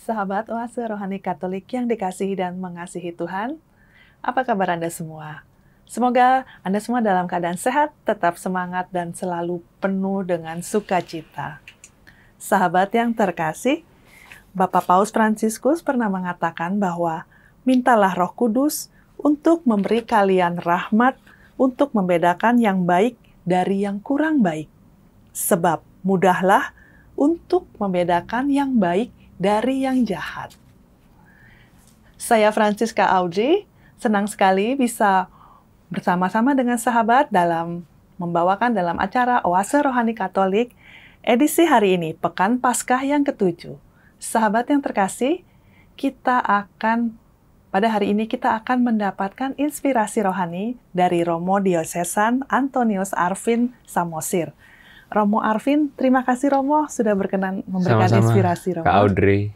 Sahabat Oase Rohani Katolik yang dikasihi dan mengasihi Tuhan, apa kabar Anda semua? Semoga Anda semua dalam keadaan sehat, tetap semangat, dan selalu penuh dengan sukacita. Sahabat yang terkasih, Bapak Paus Fransiskus pernah mengatakan bahwa mintalah Roh Kudus untuk memberi kalian rahmat untuk membedakan yang baik dari yang kurang baik. Sebab mudahlah untuk membedakan yang baik dari yang jahat. Saya Francisca Audrey, senang sekali bisa bersama-sama dengan sahabat dalam membawakan dalam acara Oase Rohani Katolik edisi hari ini, Pekan Paskah yang ke-7. Sahabat yang terkasih, pada hari ini kita akan mendapatkan inspirasi rohani dari Romo Diocesan Antonius Arvin Samosir. Romo Arvin, terima kasih Romo sudah berkenan memberikan inspirasi Romo. Kak Audrey,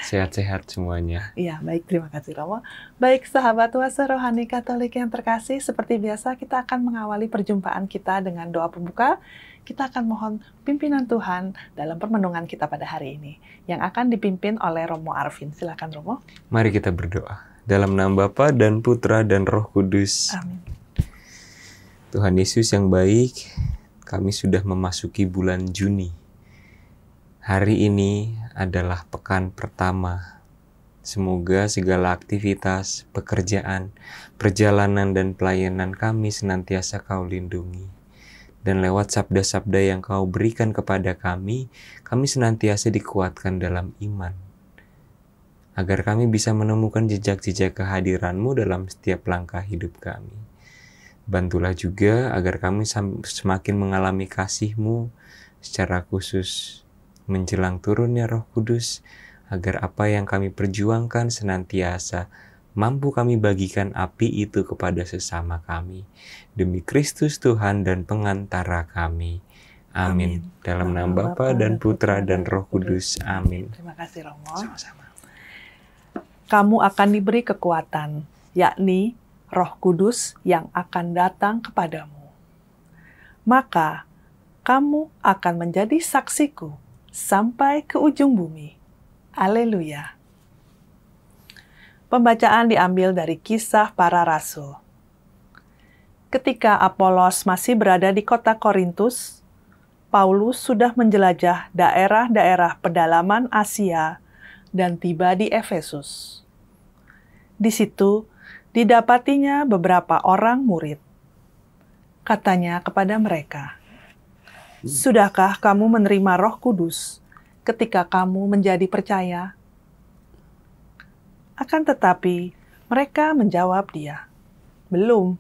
sehat-sehat semuanya. Iya, baik, terima kasih Romo. Baik, sahabat Oase Rohani Katolik yang terkasih, seperti biasa kita akan mengawali perjumpaan kita dengan doa pembuka. Kita akan mohon pimpinan Tuhan dalam permenungan kita pada hari ini, yang akan dipimpin oleh Romo Arvin. Silakan Romo. Mari kita berdoa. Dalam nama Bapa dan Putra dan Roh Kudus. Amin. Tuhan Yesus yang baik, kami sudah memasuki bulan Juni. Hari ini adalah pekan pertama. Semoga segala aktivitas, pekerjaan, perjalanan, dan pelayanan kami senantiasa Kau lindungi. Dan lewat sabda-sabda yang Kau berikan kepada kami senantiasa dikuatkan dalam iman. Agar kami bisa menemukan jejak-jejak kehadiran-Mu dalam setiap langkah hidup kami. Bantulah juga agar kami semakin mengalami kasih-Mu secara khusus menjelang turunnya Roh Kudus, agar apa yang kami perjuangkan senantiasa mampu kami bagikan api itu kepada sesama kami. Demi Kristus Tuhan dan pengantara kami. Amin. Dalam nama Bapa dan Putra dan Roh Kudus. Amin. Terima kasih Romo. Sama-sama. Kamu akan diberi kekuatan, yakni Roh Kudus yang akan datang kepadamu. Maka kamu akan menjadi saksiku sampai ke ujung bumi. Haleluya. Pembacaan diambil dari Kisah Para Rasul. Ketika Apolos masih berada di kota Korintus, Paulus sudah menjelajah daerah-daerah pedalaman Asia dan tiba di Efesus. Di situ didapatinya beberapa orang murid. Katanya kepada mereka, "Sudahkah kamu menerima Roh Kudus ketika kamu menjadi percaya?" Akan tetapi mereka menjawab dia, "Belum.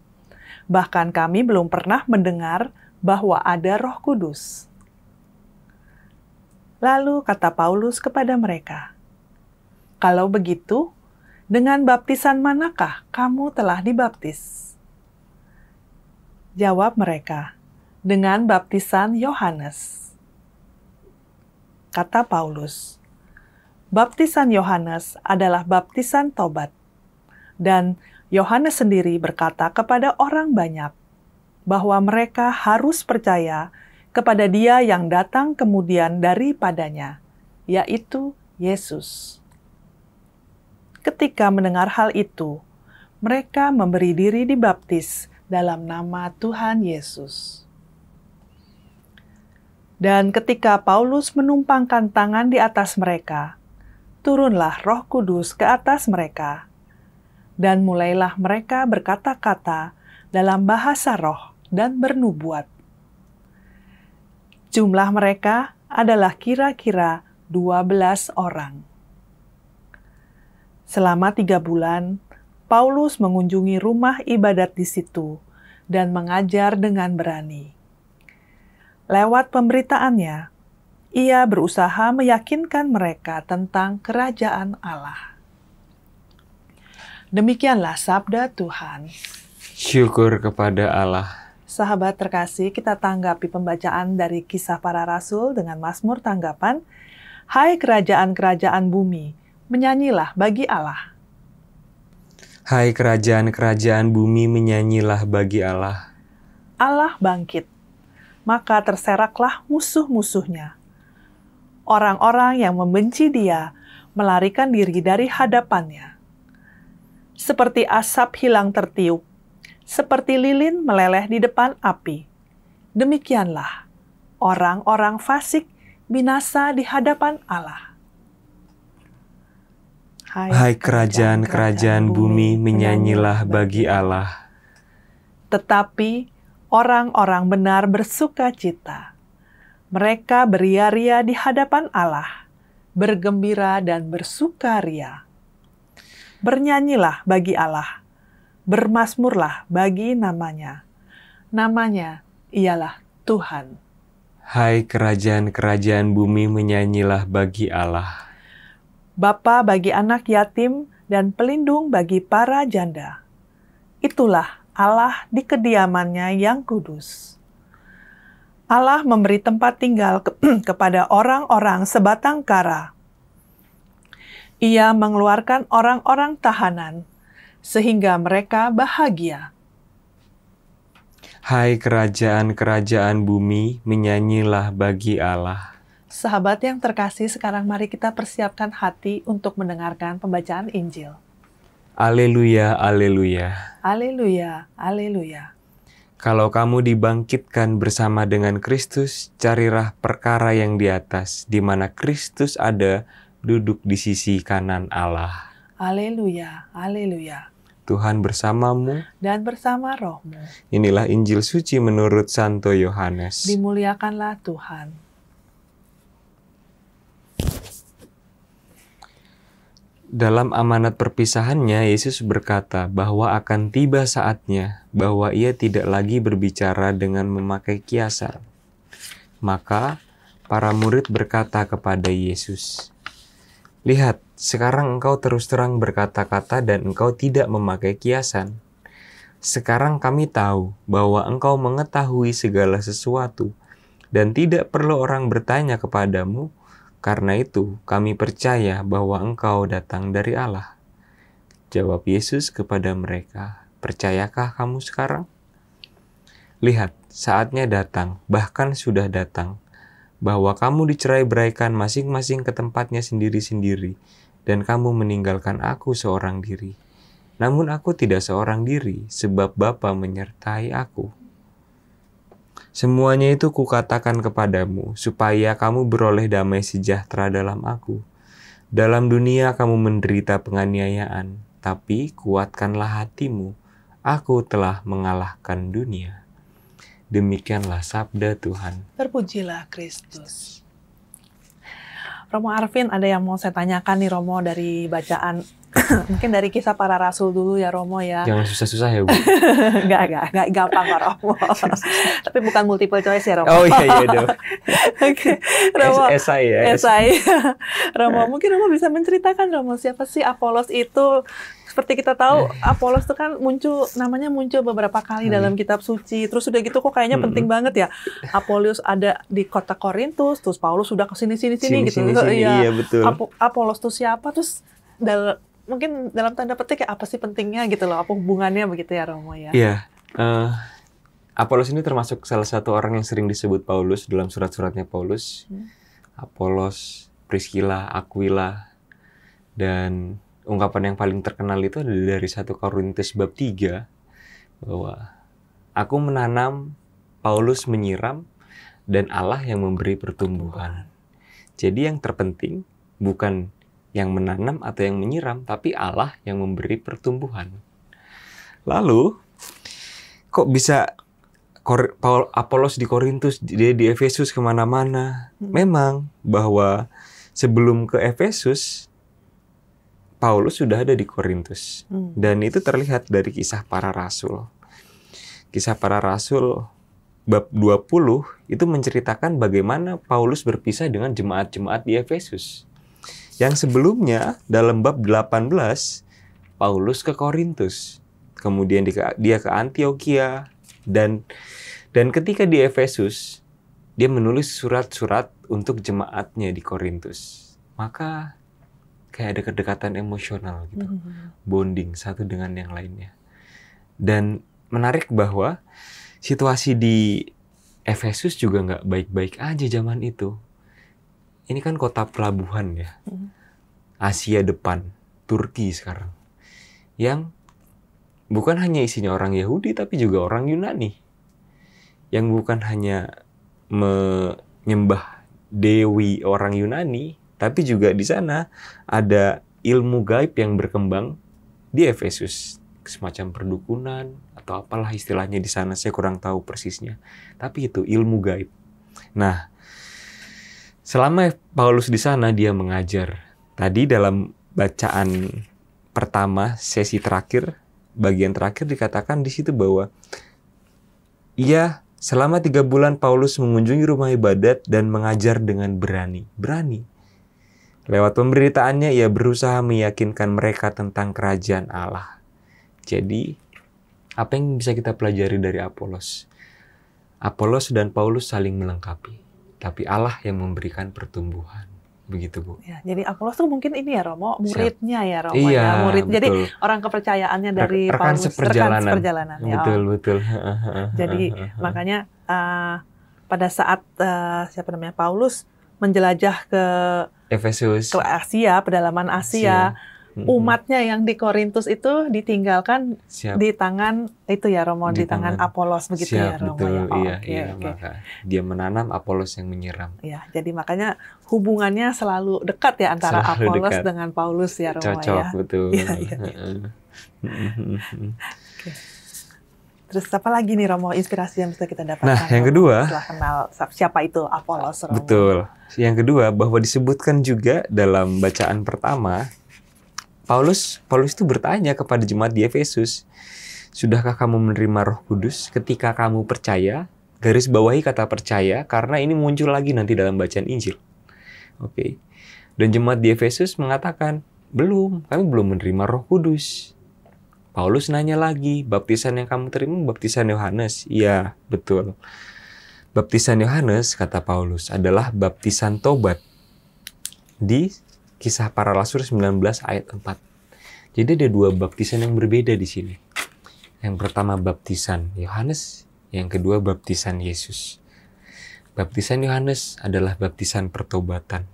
Bahkan kami belum pernah mendengar bahwa ada Roh Kudus." Lalu kata Paulus kepada mereka, "Kalau begitu, dengan baptisan manakah kamu telah dibaptis?" Jawab mereka, "Dengan baptisan Yohanes." Kata Paulus, "Baptisan Yohanes adalah baptisan tobat." Dan Yohanes sendiri berkata kepada orang banyak bahwa mereka harus percaya kepada Dia yang datang kemudian daripadanya, yaitu Yesus. Ketika mendengar hal itu, mereka memberi diri dibaptis dalam nama Tuhan Yesus. Dan ketika Paulus menumpangkan tangan di atas mereka, turunlah Roh Kudus ke atas mereka, dan mulailah mereka berkata-kata dalam bahasa roh dan bernubuat. Jumlah mereka adalah kira-kira 12 orang. Selama 3 bulan, Paulus mengunjungi rumah ibadat di situ dan mengajar dengan berani. Lewat pemberitaannya, ia berusaha meyakinkan mereka tentang kerajaan Allah. Demikianlah sabda Tuhan. Syukur kepada Allah. Sahabat terkasih, kita tanggapi pembacaan dari Kisah Para Rasul dengan Mazmur tanggapan, "Hai kerajaan-kerajaan bumi, menyanyilah bagi Allah." Hai kerajaan-kerajaan bumi, menyanyilah bagi Allah. Allah bangkit, maka terseraklah musuh-musuhnya. Orang-orang yang membenci Dia melarikan diri dari hadapannya. Seperti asap hilang tertiup, seperti lilin meleleh di depan api. Demikianlah orang-orang fasik binasa di hadapan Allah. Hai kerajaan-kerajaan bumi, menyanyilah bagi Allah. Tetapi orang-orang benar bersuka cita. Mereka beria-ria di hadapan Allah, bergembira dan bersukaria. Bernyanyilah bagi Allah, bermazmurlah bagi namanya. Namanya ialah Tuhan. Hai kerajaan-kerajaan bumi, menyanyilah bagi Allah. Bapa bagi anak yatim dan pelindung bagi para janda. Itulah Allah di kediamannya yang kudus. Allah memberi tempat tinggal kepada orang-orang sebatang kara. Ia mengeluarkan orang-orang tahanan, sehingga mereka bahagia. Hai kerajaan-kerajaan bumi, menyanyilah bagi Allah. Sahabat yang terkasih, sekarang mari kita persiapkan hati untuk mendengarkan pembacaan Injil. Aleluya, aleluya. Aleluya, aleluya. Kalau kamu dibangkitkan bersama dengan Kristus, carilah perkara yang di atas, di mana Kristus ada, duduk di sisi kanan Allah. Aleluya, aleluya. Tuhan bersamamu dan bersama rohmu. Inilah Injil suci menurut Santo Yohanes. Dimuliakanlah Tuhan. Dalam amanat perpisahannya, Yesus berkata bahwa akan tiba saatnya bahwa ia tidak lagi berbicara dengan memakai kiasan. Maka para murid berkata kepada Yesus, "Lihat, sekarang engkau terus terang berkata-kata dan engkau tidak memakai kiasan. Sekarang kami tahu bahwa engkau mengetahui segala sesuatu dan tidak perlu orang bertanya kepadamu. Karena itu, kami percaya bahwa engkau datang dari Allah." Jawab Yesus kepada mereka, "Percayakah kamu sekarang? Lihat, saatnya datang, bahkan sudah datang, bahwa kamu dicerai-beraikan masing-masing ke tempatnya sendiri-sendiri, dan kamu meninggalkan aku seorang diri. Namun aku tidak seorang diri, sebab Bapa menyertai aku. Semuanya itu kukatakan kepadamu, supaya kamu beroleh damai sejahtera dalam aku. Dalam dunia kamu menderita penganiayaan, tapi kuatkanlah hatimu. Aku telah mengalahkan dunia." Demikianlah sabda Tuhan. Terpujilah Kristus. Romo Arvin, ada yang mau saya tanyakan nih Romo dari bacaan mungkin dari Kisah Para Rasul dulu ya Romo ya. Jangan susah-susah ya Bu. Enggak gampang kok Romo. Tapi bukan multiple choice ya Romo. Oh iya dong. Oke, Romo. Esai ya. Esai. Romo, mungkin Romo bisa menceritakan Romo siapa sih Apolos itu? Seperti kita tahu, Apolos itu kan namanya muncul beberapa kali dalam kitab suci. Terus udah gitu kok kayaknya penting banget ya. Apolos ada di kota Korintus, terus Paulus sudah ke sini-sini gitu. Iya, betul. Apolos itu siapa? Terus mungkin dalam tanda petik ya apa sih pentingnya gitu loh, apa hubungannya begitu ya Romo ya? Iya, Apolos ini termasuk salah satu orang yang sering disebut Paulus dalam surat-suratnya Paulus. Apolos, Priscilla, Aquila, dan ungkapan yang paling terkenal itu ada dari 1 Korintus bab 3, bahwa aku menanam, Paulus menyiram, dan Allah yang memberi pertumbuhan. Jadi yang terpenting bukan yang menanam atau yang menyiram, tapi Allah yang memberi pertumbuhan. Lalu, kok bisa Apolos di Korintus, dia di Efesus kemana-mana? Memang bahwa sebelum ke Efesus, Paulus sudah ada di Korintus. Dan itu terlihat dari Kisah Para Rasul. Kisah Para Rasul bab 20 itu menceritakan bagaimana Paulus berpisah dengan jemaat-jemaat di Efesus. Yang sebelumnya dalam bab 18, Paulus ke Korintus. Kemudian dia ke Antioquia. Dan ketika di Efesus, dia menulis surat-surat untuk jemaatnya di Korintus. Maka kayak ada kedekatan emosional gitu. Bonding satu dengan yang lainnya. Dan menarik bahwa situasi di Efesus juga nggak baik-baik aja zaman itu. Ini kan kota pelabuhan ya. Asia depan, Turki sekarang, yang bukan hanya isinya orang Yahudi tapi juga orang Yunani, yang bukan hanya menyembah dewi orang Yunani, tapi juga di sana ada ilmu gaib yang berkembang di Efesus, semacam perdukunan atau apalah istilahnya di sana, saya kurang tahu persisnya, tapi itu ilmu gaib. Nah, selama Paulus di sana dia mengajar. Tadi dalam bacaan pertama, sesi terakhir, bagian terakhir dikatakan di situ bahwa selama 3 bulan Paulus mengunjungi rumah ibadat dan mengajar dengan berani. Lewat pemberitaannya ia berusaha meyakinkan mereka tentang kerajaan Allah. Jadi, apa yang bisa kita pelajari dari Apolos? Apolos dan Paulus saling melengkapi, tapi Allah yang memberikan pertumbuhan. Begitu, Bu. Ya, jadi Apolos tuh mungkin ini ya Romo, muridnya ya Romo. Iya, ya, murid. betul. Jadi orang kepercayaannya dari rekan Paulus, seperjalanan. rekan seperjalanan. Ya, Betul. Jadi makanya pada saat Paulus menjelajah ke Efesus, ke Asia, pedalaman Asia, umatnya yang di Korintus itu ditinggalkan di tangan itu ya Romo, di tangan Apolos begitu ya Romo. Betul, ya. Iya. Maka dia menanam, Apolos yang menyiram. Ya, jadi makanya hubungannya selalu dekat ya antara Apolos dengan Paulus ya Romo. Cocok, ya. betul. Ya. Terus apa lagi nih Romo, inspirasi yang bisa kita dapatkan? Nah, yang kedua, setelah kenal siapa itu Apolos, Romo. Betul. Yang kedua, bahwa disebutkan juga dalam bacaan pertama, Paulus itu bertanya kepada jemaat di Efesus, sudahkah kamu menerima Roh Kudus ketika kamu percaya? Garis bawahi kata percaya, karena ini muncul lagi nanti dalam bacaan Injil. Oke. Dan jemaat di Efesus mengatakan, belum, kami belum menerima Roh Kudus. Paulus nanya lagi, baptisan yang kamu terima baptisan Yohanes? Iya, betul. Baptisan Yohanes, kata Paulus, adalah baptisan tobat. Di Kisah Para Rasul 19 ayat 4. Jadi ada 2 baptisan yang berbeda di sini. Yang pertama baptisan Yohanes, yang kedua baptisan Yesus. Baptisan Yohanes adalah baptisan pertobatan.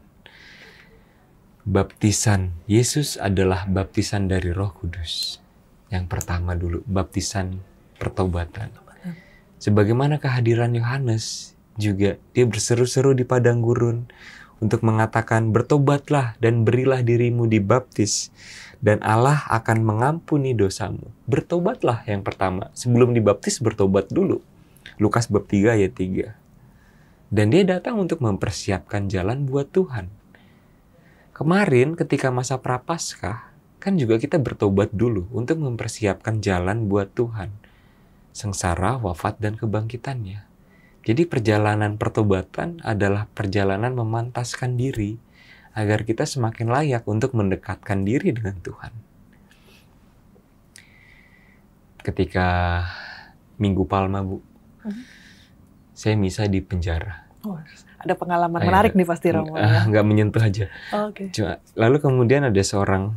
Baptisan Yesus adalah baptisan dari Roh Kudus. Yang pertama dulu, baptisan pertobatan. Sebagaimana kehadiran Yohanes juga, dia berseru-seru di padang gurun untuk mengatakan, bertobatlah dan berilah dirimu dibaptis, dan Allah akan mengampuni dosamu. Bertobatlah yang pertama, sebelum dibaptis bertobat dulu. Lukas bab 3 ayat 3. Dan dia datang untuk mempersiapkan jalan buat Tuhan. Kemarin ketika masa Prapaskah, kan juga kita bertobat dulu untuk mempersiapkan jalan buat Tuhan. Sengsara, wafat, dan kebangkitannya. Jadi perjalanan pertobatan adalah perjalanan memantaskan diri agar kita semakin layak untuk mendekatkan diri dengan Tuhan. Ketika Minggu Palma, Bu, saya misa di penjara. Oh, ada pengalaman menarik nih pasti Romo. Nggak menyentuh aja. Oh, okay. Cuma, lalu kemudian ada seorang,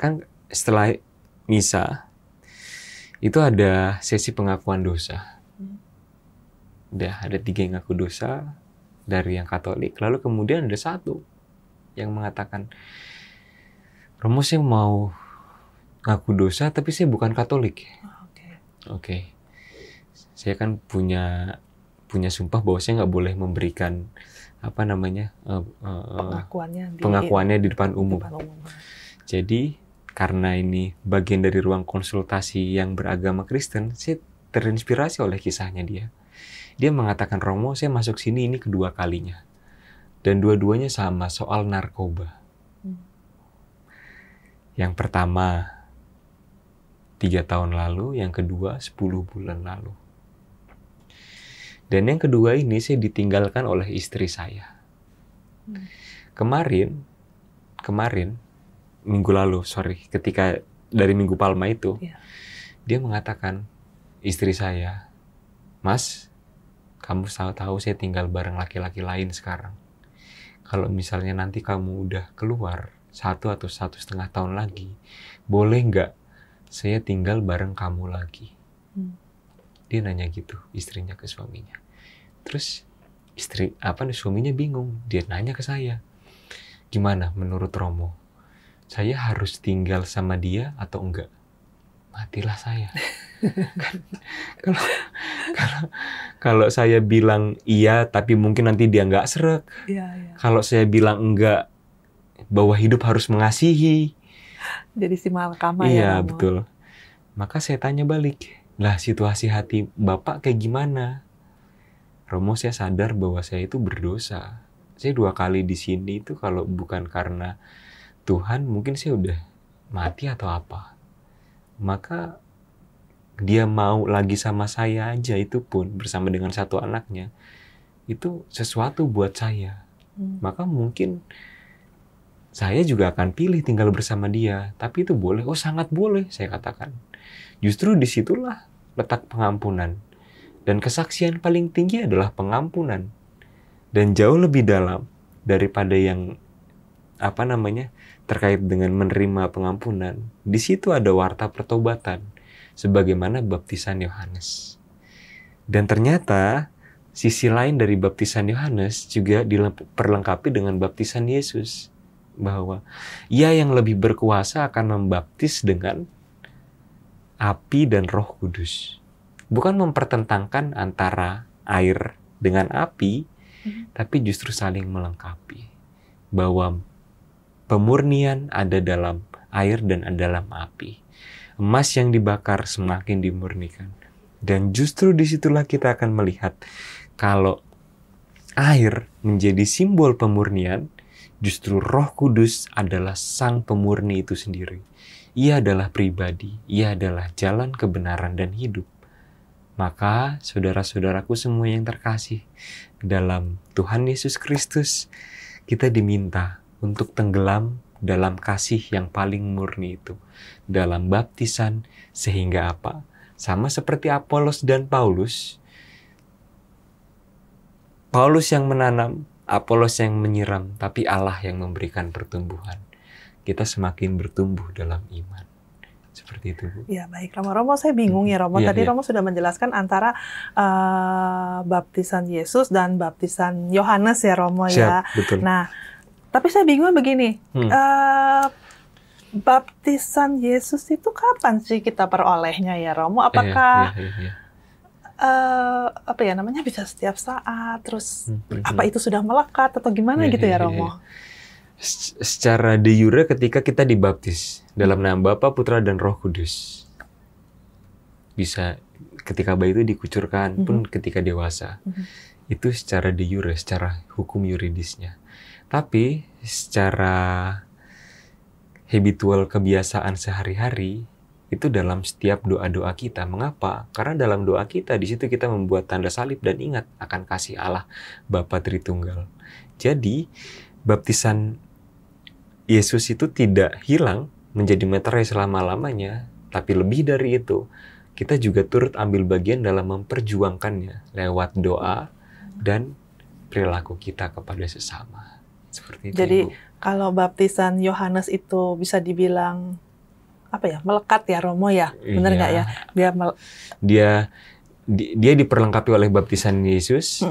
kan setelah misa, itu ada sesi pengakuan dosa. Udah ada 3 yang ngaku dosa dari yang Katolik. Lalu kemudian ada 1 yang mengatakan, Romo saya mau ngaku dosa tapi saya bukan Katolik. Oke. Saya kan punya sumpah bahwa saya nggak boleh memberikan pengakuannya di depan umum. Jadi karena ini bagian dari ruang konsultasi yang beragama Kristen, saya terinspirasi oleh kisahnya dia. Dia mengatakan, Romo, saya masuk sini ini kedua kalinya. Dan dua-duanya sama, soal narkoba. Yang pertama 3 tahun lalu, yang kedua 10 bulan lalu. Dan yang kedua ini saya ditinggalkan oleh istri saya. Kemarin, minggu lalu, ketika dari Minggu Palma itu, dia mengatakan, istri saya, Mas, kamu tahu saya tinggal bareng laki-laki lain sekarang. Kalau misalnya nanti kamu udah keluar 1 atau 1,5 tahun lagi, boleh nggak saya tinggal bareng kamu lagi? Dia nanya gitu, istrinya ke suaminya. Terus suaminya bingung. Dia nanya ke saya, gimana menurut Romo? saya harus tinggal sama dia atau enggak? Matilah saya. Kalau kalau kalau saya bilang iya, tapi mungkin nanti dia nggak srek. Iya. Kalau saya bilang enggak, bahwa hidup harus mengasihi. Jadi si malakama Iya, ya Romo. betul. Maka saya tanya balik, lah situasi hati Bapak kayak gimana? Romo, saya sadar bahwa saya itu berdosa. Saya 2 kali di sini itu kalau bukan karena Tuhan, mungkin saya udah mati atau apa. Maka dia mau lagi sama saya aja, itu pun bersama dengan 1 anaknya, itu sesuatu buat saya. Maka mungkin saya juga akan pilih tinggal bersama dia. Tapi itu boleh, oh sangat boleh saya katakan. Justru disitulah letak pengampunan. Dan kesaksian paling tinggi adalah pengampunan. Dan jauh lebih dalam daripada yang terkait dengan menerima pengampunan. Di situ ada warta pertobatan, sebagaimana baptisan Yohanes. Dan ternyata sisi lain dari baptisan Yohanes juga diperlengkapi dengan baptisan Yesus, bahwa Ia yang lebih berkuasa akan membaptis dengan api dan Roh Kudus. Bukan mempertentangkan antara air dengan api, tapi justru saling melengkapi. Bahwa pemurnian ada dalam air dan ada dalam api. Emas yang dibakar semakin dimurnikan. Dan justru disitulah kita akan melihat kalau air menjadi simbol pemurnian, justru Roh Kudus adalah sang pemurni itu sendiri. Ia adalah pribadi, ia adalah jalan kebenaran dan hidup. Maka saudara-saudaraku semua yang terkasih dalam Tuhan Yesus Kristus, kita diminta untuk tenggelam dalam kasih yang paling murni itu, dalam baptisan, sehingga apa? Sama seperti Apolos dan Paulus. Paulus yang menanam, Apolos yang menyiram, tapi Allah yang memberikan pertumbuhan. Kita semakin bertumbuh dalam iman. Seperti itu, Bu. Ya, baik Romo. Romo, saya bingung ya Romo. Tadi Romo sudah menjelaskan antara baptisan Yesus dan baptisan Yohanes ya Romo. Siap, ya. Betul. Nah, tapi saya bingung begini. Baptisan Yesus itu kapan sih kita perolehnya ya Romo? Apakah bisa setiap saat? Terus apa itu sudah melekat atau gimana gitu ya Romo? Secara de jure ketika kita dibaptis dalam nama Bapa, Putra, dan Roh Kudus. Bisa ketika bayi itu dikucurkan pun ketika dewasa. Itu secara de jure, secara hukum yuridisnya. Tapi secara habitual kebiasaan sehari-hari itu dalam setiap doa-doa kita. Mengapa? Karena dalam doa kita di situ kita membuat tanda salib dan ingat akan kasih Allah Bapa Tritunggal. Jadi baptisan Yesus itu tidak hilang menjadi meterai selama-lamanya, tapi lebih dari itu, kita juga turut ambil bagian dalam memperjuangkannya lewat doa dan perilaku kita kepada sesama. Seperti itu. Jadi kalau baptisan Yohanes itu bisa dibilang melekat ya Romo ya, benar nggak ya? Dia diperlengkapi oleh baptisan Yesus.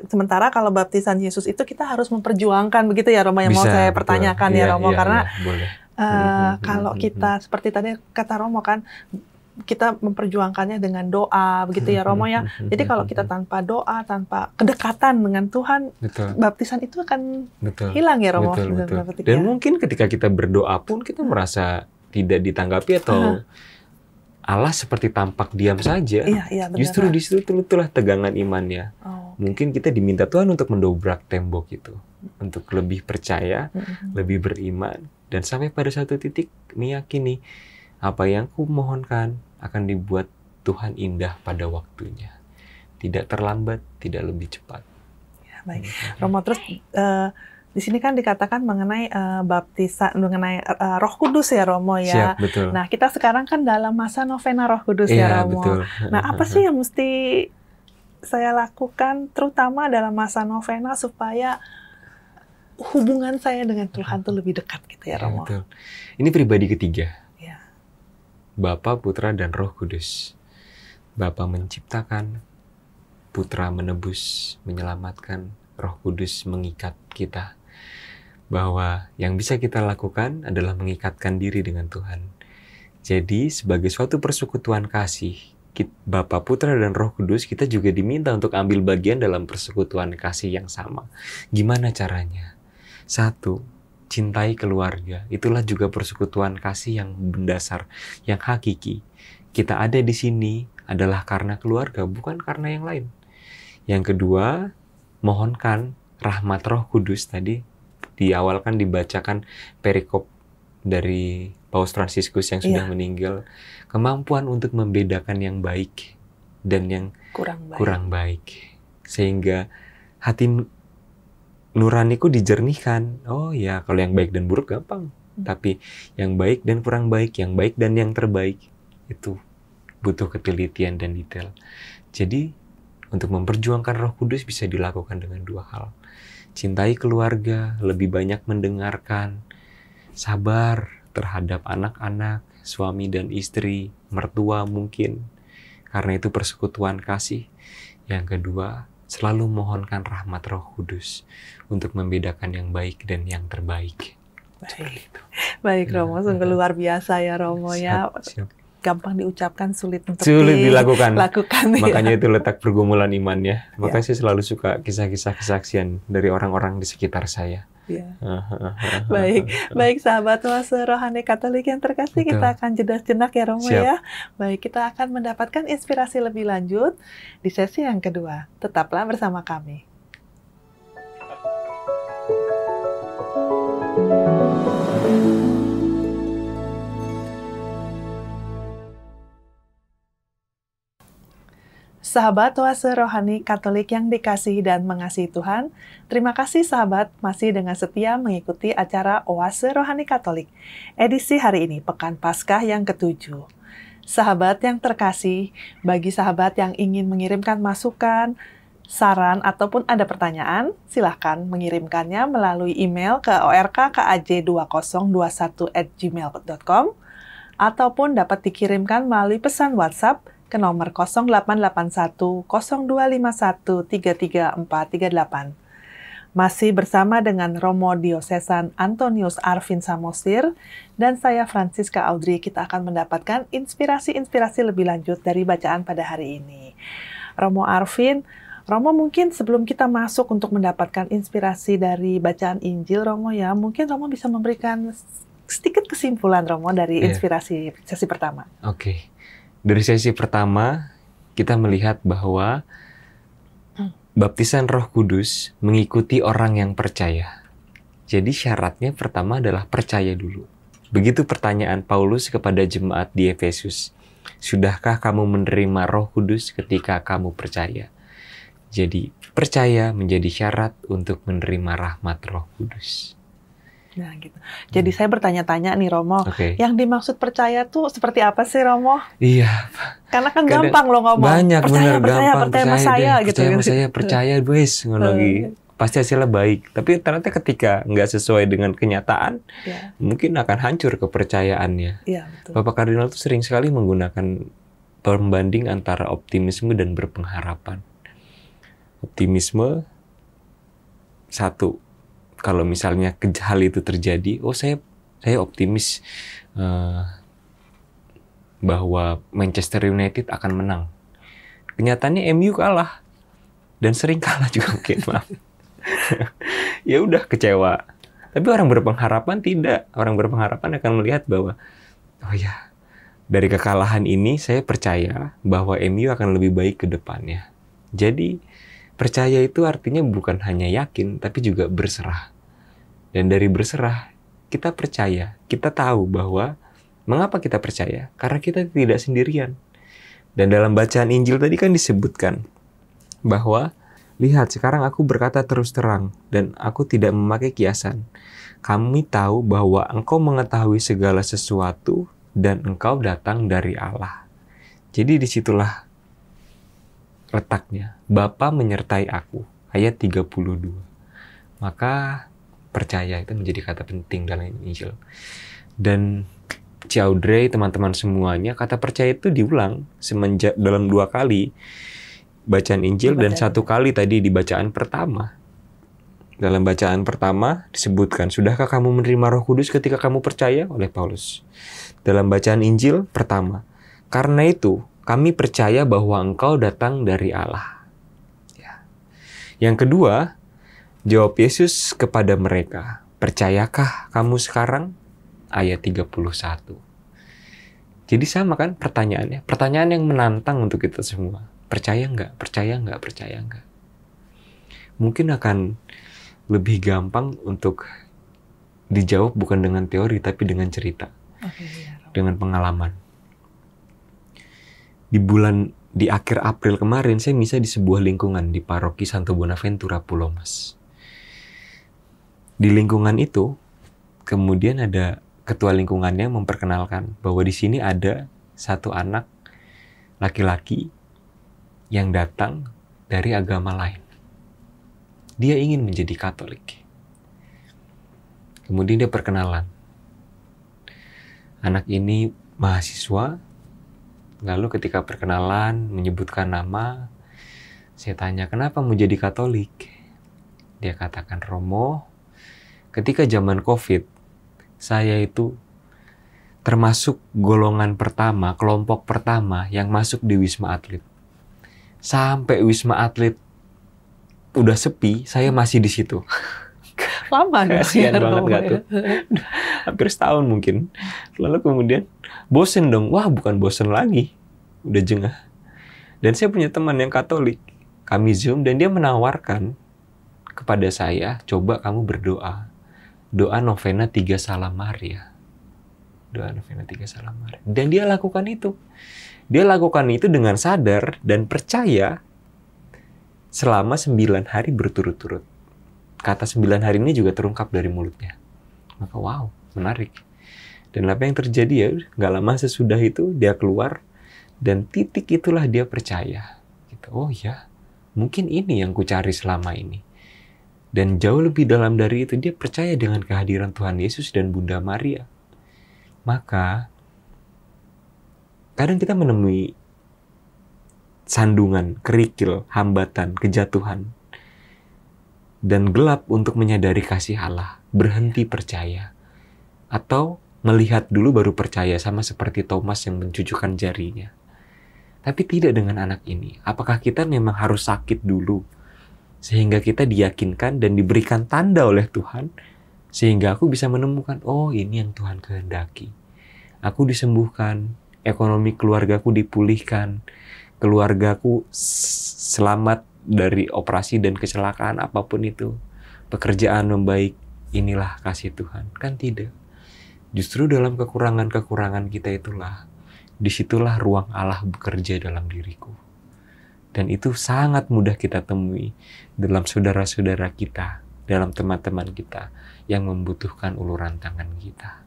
Sementara kalau baptisan Yesus itu kita harus memperjuangkan begitu ya Romo, yang mau saya pertanyakan ya Romo, karena boleh. Kalau kita seperti tadi kata Romo kan, kita memperjuangkannya dengan doa begitu ya Romo ya. Jadi kalau kita tanpa doa, tanpa kedekatan dengan Tuhan, baptisan itu akan hilang ya Romo. Betul. Dan mungkin ketika kita berdoa pun kita merasa tidak ditanggapi atau Allah seperti tampak diam saja. Iya, justru di situ itulah tegangan imannya. Mungkin kita diminta Tuhan untuk mendobrak tembok itu, untuk lebih percaya, lebih beriman, dan sampai pada satu titik meyakini apa yang ku mohonkan akan dibuat Tuhan indah pada waktunya. Tidak terlambat, tidak lebih cepat. Ya, baik. Romo, terus di sini kan dikatakan mengenai baptisan, mengenai Roh Kudus ya Romo ya. Siap, betul. Nah, kita sekarang kan dalam masa novena Roh Kudus ya Romo. Betul. Nah, apa sih yang mesti saya lakukan terutama dalam masa novena supaya hubungan saya dengan Tuhan tuh lebih dekat gitu ya Romo? Betul. Ini pribadi ketiga. Ya. Bapa, Putra, dan Roh Kudus. Bapa menciptakan, Putra menebus, menyelamatkan, Roh Kudus mengikat kita. bahwa yang bisa kita lakukan adalah mengikatkan diri dengan Tuhan. Jadi sebagai suatu persekutuan kasih, Bapa, Putra, dan Roh Kudus, kita juga diminta untuk ambil bagian dalam persekutuan kasih yang sama. Gimana caranya? 1, cintai keluarga. Itulah juga persekutuan kasih yang mendasar, yang hakiki. Kita ada di sini adalah karena keluarga, bukan karena yang lain. Yang kedua, mohonkan rahmat Roh Kudus. Tadi di awal kan dibacakan perikop dari Paus Fransiskus yang sudah meninggal, kemampuan untuk membedakan yang baik dan yang kurang baik. Sehingga hati nuraniku dijernihkan. Oh ya, kalau yang baik dan buruk gampang. Tapi yang baik dan kurang baik, yang baik dan yang terbaik, itu butuh ketelitian dan detail. Jadi, untuk memperjuangkan Roh Kudus bisa dilakukan dengan 2 hal. Cintai keluarga, lebih banyak mendengarkan, sabar terhadap anak-anak, suami dan istri, mertua mungkin. Karena itu persekutuan kasih. Yang kedua, selalu mohonkan rahmat Roh Kudus untuk membedakan yang baik dan yang terbaik. Baik Romo, sungguh luar biasa ya Romo ya. Siap. Gampang diucapkan, sulit untuk dilakukan. Makanya ya. itu letak pergumulan imannya. Makanya saya selalu suka kisah-kisah kesaksian dari orang-orang di sekitar saya. Ya. Baik sahabat Oase Rohani Katolik yang terkasih, kita akan jeda sejenak ya Romo. Siap. Ya. Baik, kita akan mendapatkan inspirasi lebih lanjut di sesi yang kedua. Tetaplah bersama kami. Sahabat Oase Rohani Katolik yang dikasihi dan mengasihi Tuhan, terima kasih sahabat masih dengan setia mengikuti acara Oase Rohani Katolik, edisi hari ini, Pekan Paskah yang ke-7. Sahabat yang terkasih, bagi sahabat yang ingin mengirimkan masukan, saran, ataupun ada pertanyaan, silahkan mengirimkannya melalui email ke orkkaj2021@gmail.com ataupun dapat dikirimkan melalui pesan WhatsApp ke nomor 0881 0251 33438. Masih bersama dengan Romo Diosesan Antonius Arvin Samosir dan saya Francisca Audrey, kita akan mendapatkan inspirasi-inspirasi lebih lanjut dari bacaan pada hari ini. Romo Arvin, Romo mungkin sebelum kita masuk untuk mendapatkan inspirasi dari bacaan Injil, Romo ya, mungkin Romo bisa memberikan sedikit kesimpulan Romo dari inspirasi sesi pertama. Oke. Dari sesi pertama, kita melihat bahwa baptisan Roh Kudus mengikuti orang yang percaya. Jadi syaratnya pertama adalah percaya dulu. Begitu pertanyaan Paulus kepada jemaat di Efesus. Sudahkah kamu menerima Roh Kudus ketika kamu percaya? Jadi percaya menjadi syarat untuk menerima rahmat Roh Kudus. Nah gitu. Jadi saya bertanya-tanya nih Romo, yang dimaksud percaya tuh seperti apa sih Romo? Iya. Karena kan gampang loh ngomong. Banyak bener gampang. Percaya sama saya gitu. Percaya sama saya, percaya wes ngono pasti hasilnya baik. Tapi ternyata ketika nggak sesuai dengan kenyataan, mungkin akan hancur kepercayaannya. Iya, betul. Bapak Kardinal tuh sering sekali menggunakan pembanding antara optimisme dan berpengharapan. Optimisme, satu, kalau misalnya hal itu terjadi, saya optimis bahwa Manchester United akan menang. Kenyataannya MU kalah dan sering kalah juga mungkin, maaf. Ya udah kecewa. Tapi orang berpengharapan tidak. Orang berpengharapan akan melihat bahwa oh ya, dari kekalahan ini saya percaya bahwa MU akan lebih baik ke depannya. Jadi percaya itu artinya bukan hanya yakin, tapi juga berserah. Dan dari berserah, kita percaya. Kita tahu bahwa, mengapa kita percaya? Karena kita tidak sendirian. Dan dalam bacaan Injil tadi kan disebutkan, bahwa, lihat sekarang aku berkata terus terang, dan aku tidak memakai kiasan. Kami tahu bahwa engkau mengetahui segala sesuatu, dan engkau datang dari Allah. Jadi disitulah letaknya, Bapa menyertai aku, ayat 32. Maka percaya itu menjadi kata penting dalam Injil. Dan Ciaudrey, teman-teman semuanya, kata percaya itu diulang semenjak dalam 2 kali bacaan Injil dan 1 kali tadi di bacaan pertama. Dalam bacaan pertama disebutkan, sudahkah kamu menerima Roh Kudus ketika kamu percaya? Oleh Paulus. Dalam bacaan Injil pertama, karena itu kami percaya bahwa engkau datang dari Allah. Ya. Yang kedua, jawab Yesus kepada mereka, percayakah kamu sekarang? Ayat 31. Jadi sama kan pertanyaannya? Pertanyaan yang menantang untuk kita semua. Percaya nggak? Percaya nggak? Percaya nggak? Mungkin akan lebih gampang untuk dijawab bukan dengan teori, tapi dengan cerita. Dengan pengalaman. Di akhir April kemarin, saya misa di sebuah lingkungan di Paroki Santo Bonaventura, Pulau Mas. Di lingkungan itu, kemudian ada ketua lingkungannya memperkenalkan bahwa di sini ada satu anak laki-laki yang datang dari agama lain. Dia ingin menjadi Katolik. Kemudian dia perkenalan. Anak ini mahasiswa. Lalu ketika perkenalan menyebutkan nama, saya tanya, kenapa mau jadi Katolik? Dia katakan, Romo, ketika zaman COVID, saya itu termasuk golongan pertama, kelompok pertama yang masuk di Wisma Atlet. Sampai Wisma Atlet udah sepi, saya masih di situ. Lama dong. Kasian banget gak tuh? Hampir setahun mungkin. Lalu kemudian bosen dong. Wah, bukan bosen lagi. Udah jengah. Dan saya punya teman yang Katolik. Kami Zoom dan dia menawarkan kepada saya, coba kamu berdoa. Doa novena 3 Salam Maria. Doa novena 3 Salam Maria. Dan dia lakukan itu. Dia lakukan itu dengan sadar dan percaya selama 9 hari berturut-turut. Kata 9 hari ini juga terungkap dari mulutnya. Maka wow, menarik. Dan apa yang terjadi ya, gak lama sesudah itu dia keluar dan titik itulah dia percaya. Gitu. Oh ya, mungkin ini yang ku cari selama ini. Dan jauh lebih dalam dari itu, dia percaya dengan kehadiran Tuhan Yesus dan Bunda Maria. Maka, kadang kita menemui sandungan, kerikil, hambatan, kejatuhan, dan gelap untuk menyadari kasih Allah, berhenti percaya. Atau melihat dulu baru percaya, sama seperti Thomas yang mencucukkan jarinya. Tapi tidak dengan anak ini. Apakah kita memang harus sakit dulu? Sehingga kita diyakinkan dan diberikan tanda oleh Tuhan. Sehingga aku bisa menemukan, oh ini yang Tuhan kehendaki. Aku disembuhkan, ekonomi keluargaku dipulihkan, keluargaku selamat dari operasi dan kecelakaan apapun itu. Pekerjaan membaik, inilah kasih Tuhan. Kan tidak. Justru dalam kekurangan-kekurangan kita itulah, disitulah ruang Allah bekerja dalam diriku. Dan itu sangat mudah kita temui dalam saudara-saudara kita, dalam teman-teman kita yang membutuhkan uluran tangan kita.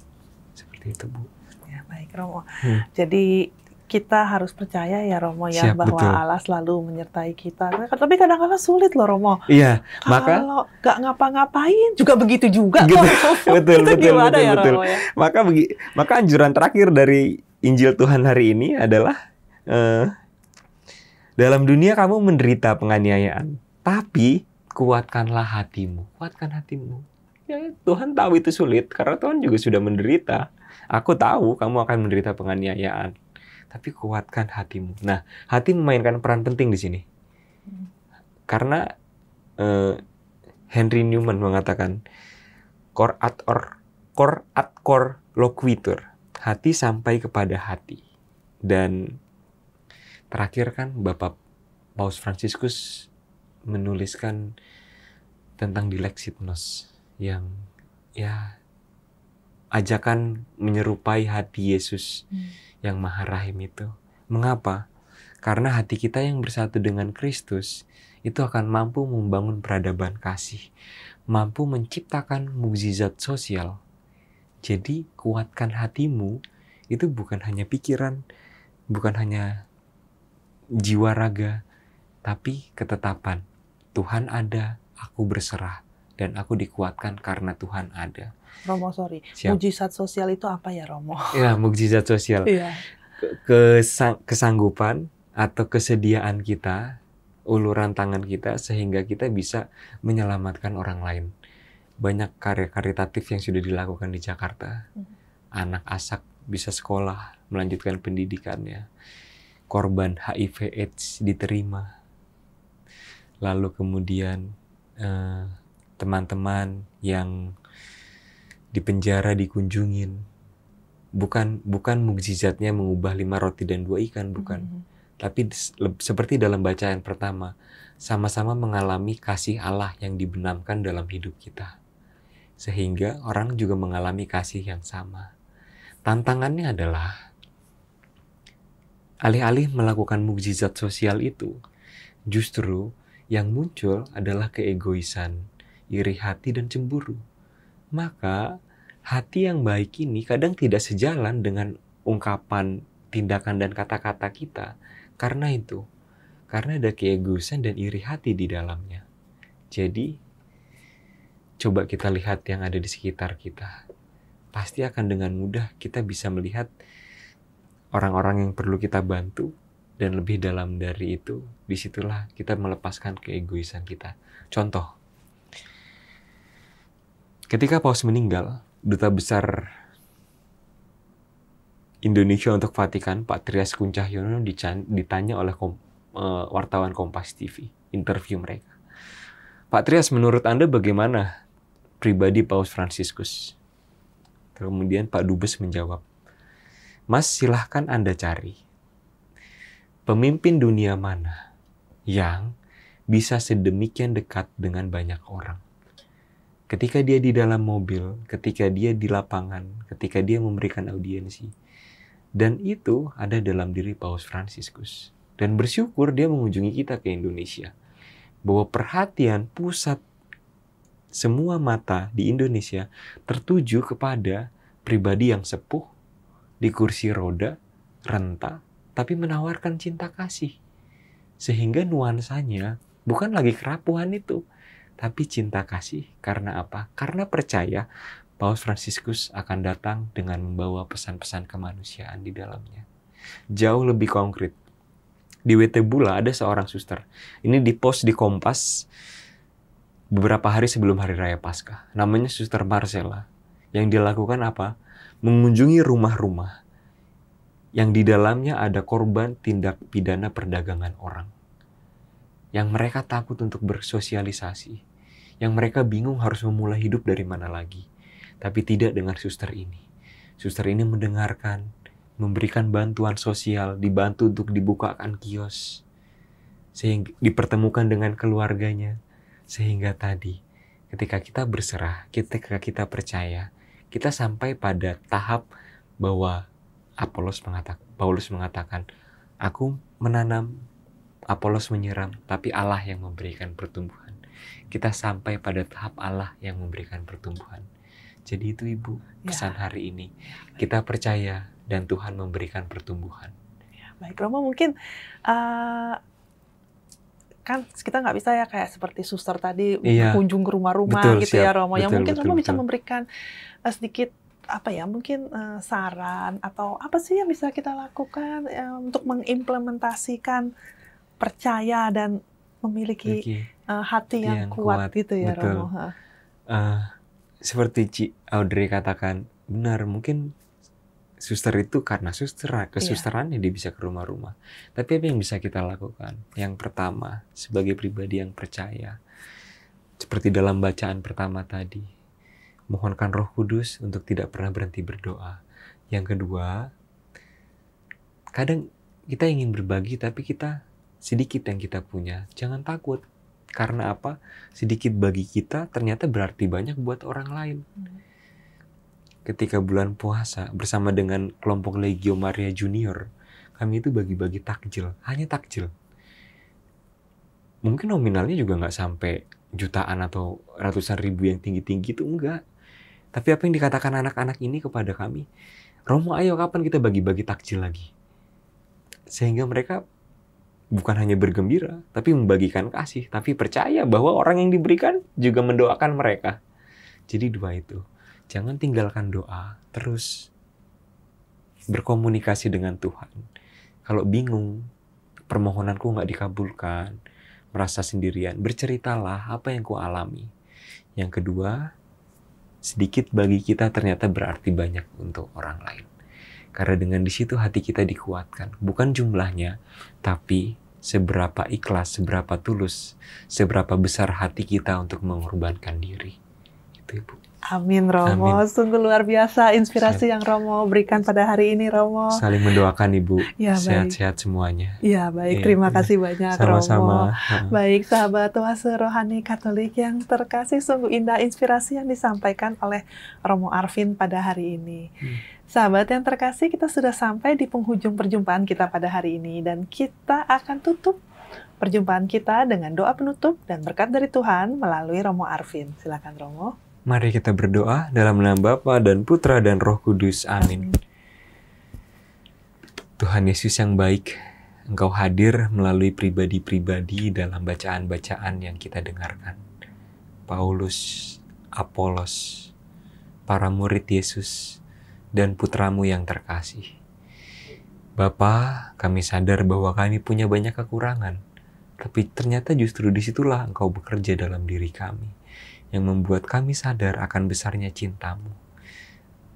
Seperti itu, Bu. Ya, baik, Romo. Jadi kita harus percaya ya, Romo, ya, Siap, bahwa betul. Allah selalu menyertai kita. Tapi kadang-kadang sulit loh, Romo. Iya, maka kalau nggak ngapa-ngapain juga begitu juga. gitu. Kok. betul, Itu betul, gimana betul, ya, betul. Romo, ya? Maka anjuran terakhir dari Injil Tuhan hari ini adalah dalam dunia kamu menderita penganiayaan, tapi kuatkanlah hatimu. Kuatkan hatimu. Ya, Tuhan tahu itu sulit karena Tuhan juga sudah menderita. Aku tahu kamu akan menderita penganiayaan, tapi kuatkan hatimu. Nah, hati memainkan peran penting di sini. Karena Henry Newman mengatakan cor ad cor loquitur. Hati sampai kepada hati. Dan terakhir kan Bapak Paus Fransiskus menuliskan tentang dilexitnos yang ya ajakan menyerupai hati Yesus yang Maha Rahim itu. Mengapa? Karena hati kita yang bersatu dengan Kristus itu akan mampu membangun peradaban kasih, mampu menciptakan mukjizat sosial. Jadi kuatkan hatimu itu bukan hanya pikiran, bukan hanya jiwa raga, tapi ketetapan. Tuhan ada, aku berserah, dan aku dikuatkan karena Tuhan ada. Romo, sorry. Siap. Mujizat sosial itu apa ya, Romo? Ya, mukjizat sosial. Iya. Kesanggupan atau kesediaan kita uluran tangan kita sehingga kita bisa menyelamatkan orang lain. Banyak karya karitatif yang sudah dilakukan di Jakarta. Anak asak bisa sekolah, melanjutkan pendidikannya. Korban HIV/AIDS diterima. Lalu kemudian teman-teman yang di penjara dikunjungin. Bukan mukjizatnya mengubah 5 roti dan 2 ikan, bukan. Tapi seperti dalam bacaan pertama, sama-sama mengalami kasih Allah yang dibenamkan dalam hidup kita. Sehingga orang juga mengalami kasih yang sama. Tantangannya adalah, alih-alih melakukan mukjizat sosial itu, justru yang muncul adalah keegoisan, iri hati, dan cemburu. Maka hati yang baik ini kadang tidak sejalan dengan ungkapan, tindakan, dan kata-kata kita. Karena ada keegoisan dan iri hati di dalamnya. Jadi, coba kita lihat yang ada di sekitar kita. Pasti akan dengan mudah kita bisa melihat orang-orang yang perlu kita bantu. Dan lebih dalam dari itu, disitulah kita melepaskan keegoisan kita. Contoh, ketika Paus meninggal, Duta Besar Indonesia untuk Vatikan, Pak Trias Kuncahyono, ditanya oleh wartawan Kompas TV, interview mereka. Pak Trias, menurut Anda bagaimana pribadi Paus Fransiskus? Kemudian Pak Dubes menjawab, Mas, silahkan Anda cari. Pemimpin dunia mana yang bisa sedemikian dekat dengan banyak orang? Ketika dia di dalam mobil, ketika dia di lapangan, ketika dia memberikan audiensi. Dan itu ada dalam diri Paus Fransiskus. Dan bersyukur dia mengunjungi kita ke Indonesia. Bahwa perhatian pusat semua mata di Indonesia tertuju kepada pribadi yang sepuh, di kursi roda, renta, tapi menawarkan cinta kasih. Sehingga nuansanya bukan lagi kerapuhan itu, tapi cinta kasih. Karena apa? Karena percaya Paus Fransiskus akan datang dengan membawa pesan-pesan kemanusiaan di dalamnya. Jauh lebih konkret. Di WT Bula ada seorang suster. Ini dipost di Kompas beberapa hari sebelum Hari Raya Paskah. Namanya Suster Marcella. Yang dilakukan apa? Mengunjungi rumah-rumah yang di dalamnya ada korban tindak pidana perdagangan orang. Yang mereka takut untuk bersosialisasi. Yang mereka bingung harus memulai hidup dari mana lagi. Tapi tidak dengan suster ini. Suster ini mendengarkan, memberikan bantuan sosial, dibantu untuk dibukakan kios. Sehingga dipertemukan dengan keluarganya. Sehingga tadi, ketika kita berserah, ketika kita percaya, kita sampai pada tahap bahwa Paulus mengatakan, aku menanam, Apolos menyiram, tapi Allah yang memberikan pertumbuhan. Kita sampai pada tahap Allah yang memberikan pertumbuhan. Jadi itu Ibu, pesan hari ini. Kita percaya dan Tuhan memberikan pertumbuhan. Ya, baik, Romo, mungkin kan kita nggak bisa ya kayak seperti suster tadi berkunjung ke rumah-rumah gitu ya Romo. Yang mungkin Romo bisa memberikan sedikit mungkin saran atau apa sih yang bisa kita lakukan untuk mengimplementasikan percaya dan memiliki hati yang kuat gitu ya Romo. Seperti Ci Audrey katakan, benar, mungkin suster itu karena kesusterannya dia bisa ke rumah-rumah. Tapi apa yang bisa kita lakukan? Yang pertama, sebagai pribadi yang percaya, seperti dalam bacaan pertama tadi, mohonkan Roh Kudus untuk tidak pernah berhenti berdoa. Yang kedua, kadang kita ingin berbagi tapi kita sedikit yang kita punya. Jangan takut. Karena apa? Sedikit bagi kita ternyata berarti banyak buat orang lain. Ketika bulan puasa bersama dengan kelompok Legio Maria Junior, kami itu bagi-bagi takjil, hanya takjil. Mungkin nominalnya juga nggak sampai jutaan atau ratusan ribu yang tinggi-tinggi itu, enggak. Tapi apa yang dikatakan anak-anak ini kepada kami, Romo, ayo kapan kita bagi-bagi takjil lagi? Sehingga mereka bukan hanya bergembira, tapi membagikan kasih. Tapi percaya bahwa orang yang diberikan juga mendoakan mereka. Jadi dua itu. Jangan tinggalkan doa. Terus berkomunikasi dengan Tuhan. Kalau bingung, permohonanku nggak dikabulkan, merasa sendirian. Berceritalah apa yang kau alami. Yang kedua, sedikit bagi kita ternyata berarti banyak untuk orang lain. Karena dengan di situ hati kita dikuatkan. Bukan jumlahnya, tapi seberapa ikhlas, seberapa tulus, seberapa besar hati kita untuk mengorbankan diri. Itu Ibu. Amin Romo, Amin. sungguh luar biasa inspirasi yang Romo berikan pada hari ini Romo. Saling mendoakan Ibu, Ya, sehat-sehat semuanya. Ya baik, Iya, terima iya. kasih banyak Sama-sama. Romo. Baik sahabat Oase Rohani Katolik yang terkasih, sungguh indah inspirasi yang disampaikan oleh Romo Arvin pada hari ini. Sahabat yang terkasih, kita sudah sampai di penghujung perjumpaan kita pada hari ini dan kita akan tutup perjumpaan kita dengan doa penutup dan berkat dari Tuhan melalui Romo Arvin. Silakan Romo. Mari kita berdoa dalam nama Bapa dan Putra dan Roh Kudus. Amin. Tuhan Yesus yang baik, Engkau hadir melalui pribadi-pribadi dalam bacaan-bacaan yang kita dengarkan. Paulus, Apolos, para murid Yesus, dan putramu yang terkasih. Bapa, kami sadar bahwa kami punya banyak kekurangan, tapi ternyata justru disitulah Engkau bekerja dalam diri kami, yang membuat kami sadar akan besarnya cinta-Mu.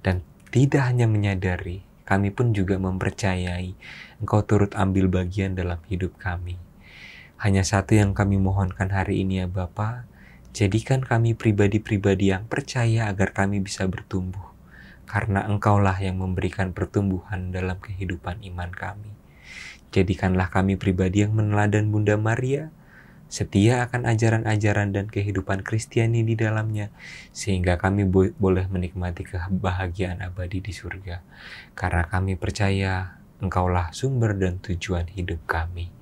Dan tidak hanya menyadari, kami pun juga mempercayai Engkau turut ambil bagian dalam hidup kami. Hanya satu yang kami mohonkan hari ini ya Bapa, jadikan kami pribadi-pribadi yang percaya agar kami bisa bertumbuh. Karena Engkaulah yang memberikan pertumbuhan dalam kehidupan iman kami. Jadikanlah kami pribadi yang meneladani Bunda Maria, setia akan ajaran-ajaran dan kehidupan Kristiani di dalamnya, sehingga kami boleh menikmati kebahagiaan abadi di surga. Karena kami percaya Engkaulah sumber dan tujuan hidup kami.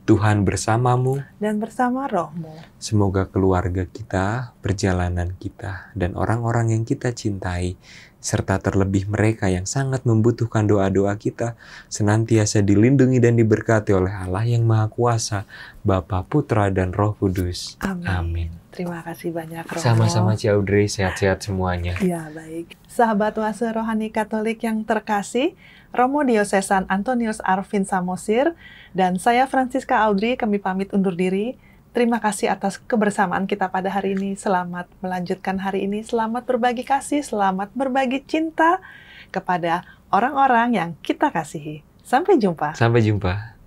Tuhan bersamamu Dan bersama Rohmu. Semoga keluarga kita, perjalanan kita, dan orang-orang yang kita cintai, serta terlebih mereka yang sangat membutuhkan doa-doa kita, senantiasa dilindungi dan diberkati oleh Allah yang Maha Kuasa, Bapa, Putra, dan Roh Kudus. Amin. Terima kasih banyak Romo. Sama-sama Ci Audrey, sehat-sehat semuanya. Ya baik. Sahabat Oase Rohani Katolik yang terkasih, Romo Diosesan Antonius Arvin Samosir, dan saya Francisca Audrey, kami pamit undur diri. Terima kasih atas kebersamaan kita pada hari ini. Selamat melanjutkan hari ini. Selamat berbagi kasih, selamat berbagi cinta kepada orang-orang yang kita kasihi. Sampai jumpa. Sampai jumpa.